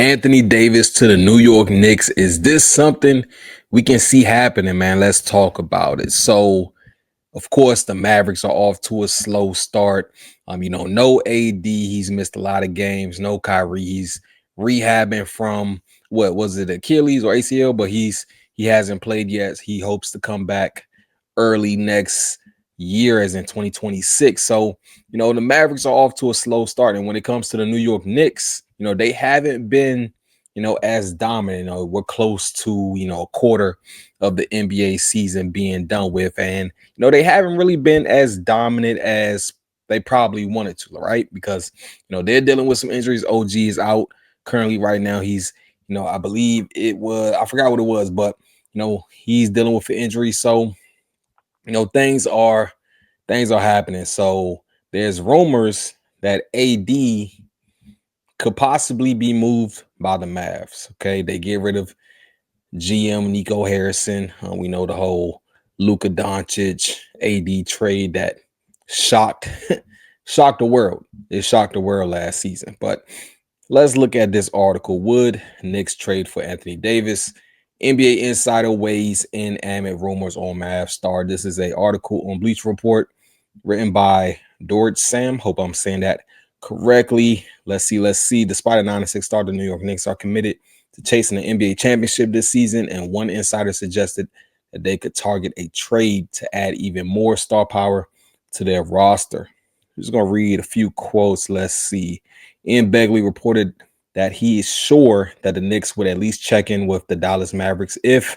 Anthony Davis to the New York Knicks. Is this something we can see happening, man? Let's talk about it. So, of course, the Mavericks are off to a slow start. No AD. He's missed a lot of games. No Kyrie. He's rehabbing from what was it, Achilles or ACL? But he hasn't played yet. He hopes to come back early next year, as in 2026. So, the Mavericks are off to a slow start. And when it comes to the New York Knicks, they haven't been, as dominant. We're close to, a quarter of the NBA season being done with. And, they haven't really been as dominant as they probably wanted to, right? Because, they're dealing with some injuries. OG is out currently right now. He's, I believe I forgot what it was, but, he's dealing with an injury. So, things are happening. So there's rumors that AD could possibly be moved by the Mavs. Okay, they get rid of GM Nico Harrison. We know the whole Luka Doncic AD trade that shocked shocked the world. It shocked the world last season. But let's look at this article. Would Knicks trade for Anthony Davis? NBA Insider weighs in amid rumors on Mavs star. This is an article on Bleacher Report written by Dort Sam. Hope I'm saying that correctly. Let's see. Despite a 9-6 start, the New York Knicks are committed to chasing the NBA championship this season, and one insider suggested that they could target a trade to add even more star power to their roster. I'm just going to read a few quotes. Let's see. Ian Begley reported that he is sure that the Knicks would at least check in with the Dallas Mavericks if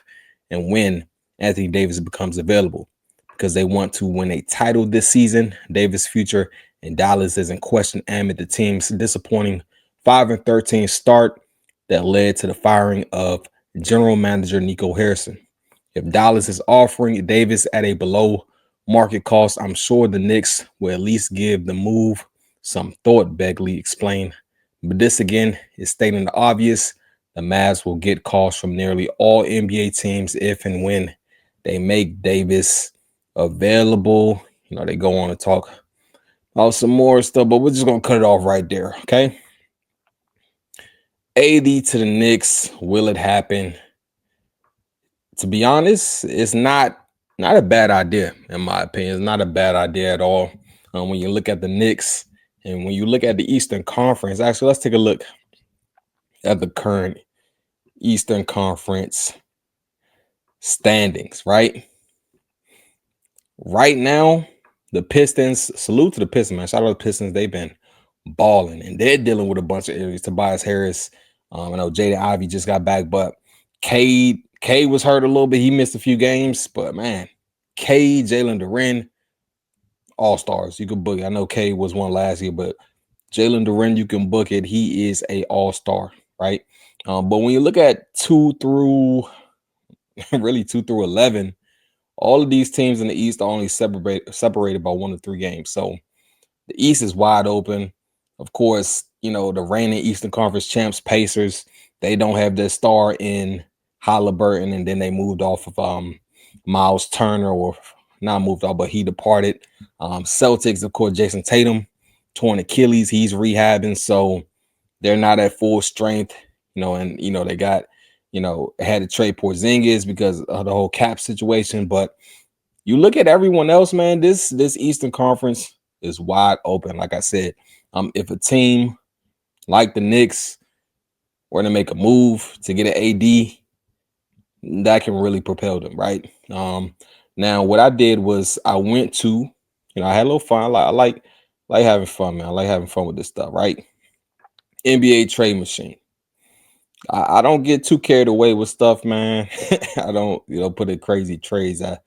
and when Anthony Davis becomes available, because they want to win a title this season. Davis' future in Dallas is in question amid the team's disappointing 5-13 start that led to the firing of general manager Nico Harrison. If Dallas is offering Davis at a below market cost, I'm sure the Knicks will at least give the move some thought, Begley explained. But this again is stating the obvious. The Mavs will get calls from nearly all NBA teams if and when they make Davis available. They go on to talk about some more stuff, but we're just going to cut it off right there, okay? AD to the Knicks, will it happen? To be honest, it's not a bad idea, in my opinion. It's not a bad idea at all. When you look at the Knicks and when you look at the Eastern Conference, actually, let's take a look at the current Eastern Conference standings, right? Right now, the Pistons, salute to the Pistons, man. Shout out to the Pistons. They've been balling, and they're dealing with a bunch of injuries. Tobias Harris, I know Jaden Ivey just got back, but Cade was hurt a little bit. He missed a few games, but man, Cade, Jalen Duren, all-stars. You can book it. I know Cade was one last year, but Jalen Duren, you can book it. He is a all-star, right? But when you look at 2 through 11, all of these teams in the East are only separated by 1 to 3 games. So the East is wide open. Of course, the reigning Eastern Conference champs, Pacers, they don't have their star in Halliburton, and then they moved off of Miles Turner, or not moved off, but he departed. Celtics, of course, Jason Tatum, torn Achilles, he's rehabbing, so they're not at full strength, and they got, had to trade Porzingis because of the whole cap situation. But you look at everyone else, man, this Eastern Conference is wide open. Like I said, if a team like the Knicks were to make a move to get an AD, that can really propel them, right? Now what I did was I went to, I had a little fun. I like having fun, man. I like having fun with this stuff, right? NBA trade machine. I don't get too carried away with stuff, man. I don't, put in crazy trades. I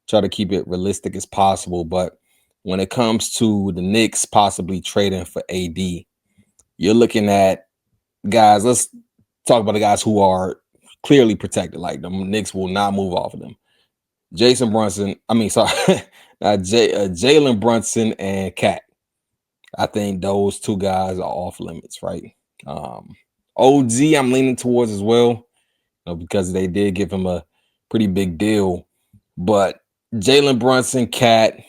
try to keep it realistic as possible. But when it comes to the Knicks possibly trading for AD, you're looking at guys. Let's talk about the guys who are clearly protected. Like the Knicks will not move off of them. Jalen Brunson and Cat. I think those two guys are off limits, right? OG, I'm leaning towards as well, because they did give him a pretty big deal. But Jalen Brunson, Cat,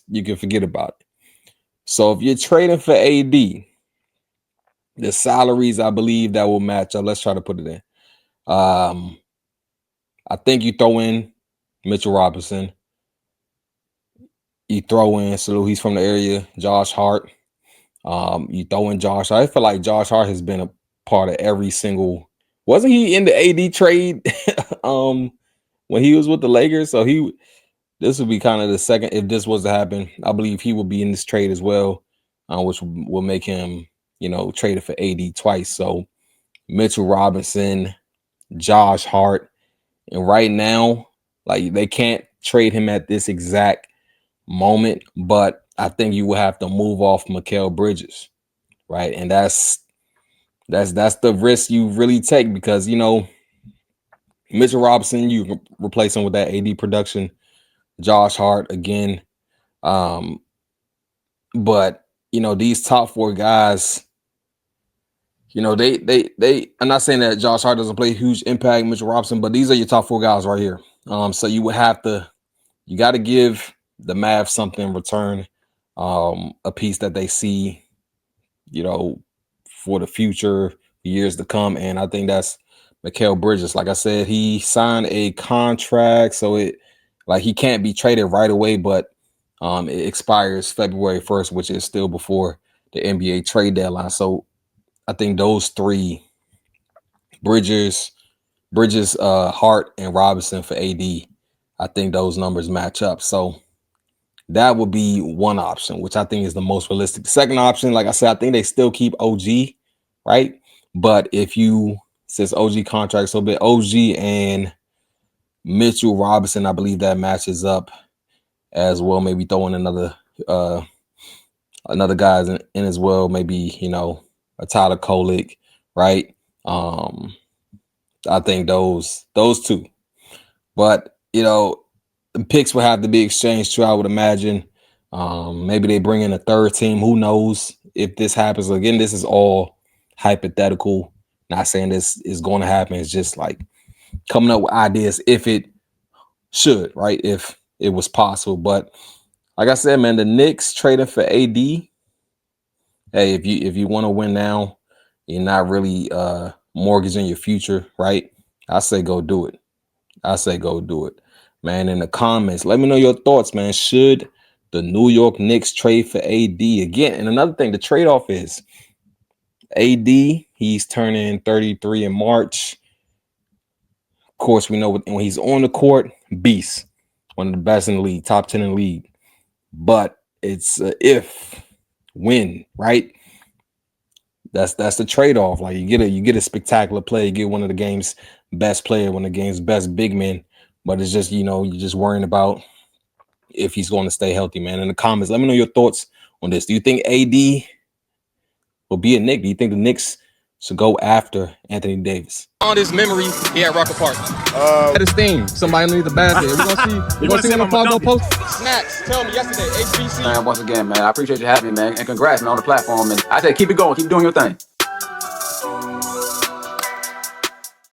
you can forget about it. So if you're trading for AD, The salaries, I believe, that will match up. Let's try to put it in. I think you throw in Mitchell Robinson. You throw in Salute, he's from the area. Josh Hart. You throw in Josh. I feel like Josh Hart has been a part of every single. Wasn't he in the AD trade when he was with the Lakers? So this would be kind of the second if this was to happen. I believe he will be in this trade as well, which will make him, traded for AD twice. So Mitchell Robinson, Josh Hart, and right now, like they can't trade him at this exact moment, but I think you will have to move off Mikal Bridges, right? And that's the risk you really take because Mitchell Robinson, you can replace him with that AD production. Josh Hart again, but these top four guys, they. I'm not saying that Josh Hart doesn't play a huge impact, Mitchell Robinson, but these are your top four guys right here. So you got to give the Mavs something in return, a piece that they see, for the future, years to come. And I think that's Mikal Bridges. Like I said, he signed a contract, so he can't be traded right away, but it expires February 1st, which is still before the NBA trade deadline. So I think those three, Bridges, Hart, and Robinson for AD, I think those numbers match up. So that would be one option, which I think is the most realistic. The second option, like I said, I think they still keep OG, right? But since OG contract so big, OG and Mitchell Robinson, I believe that matches up as well. Maybe throwing another guy in as well. Maybe a Tyler Kolek, right? I think those two, but the picks will have to be exchanged too, I would imagine. Maybe they bring in a third team. Who knows if this happens? Again, this is all hypothetical. Not saying this is going to happen. It's just like coming up with ideas if it should, right? If it was possible. But like I said, man, the Knicks trading for AD. Hey, if you want to win now, you're not really mortgaging your future, right? I say go do it. Man, in the comments, let me know your thoughts, man. Should the New York Knicks trade for AD again? And another thing, the trade-off is AD, he's turning 33 in March. Of course, we know when he's on the court, beast. One of the best in the league, top 10 in the league. But it's when, right? That's the trade-off. Like you get a spectacular play, you get one of the game's best player, one of the game's best big men. But it's just, you're just worrying about if he's going to stay healthy, man. In the comments, let me know your thoughts on this. Do you think AD will be a Knick? Do you think the Knicks should go after Anthony Davis? On his memory, he had Rocker Park. His theme. Somebody needs a basket. We're going to see when the plug go post. Snacks. Tell me yesterday, HBC. Man, once again, man, I appreciate you having me, man. And congrats, man, on the platform. And I say keep it going. Keep doing your thing.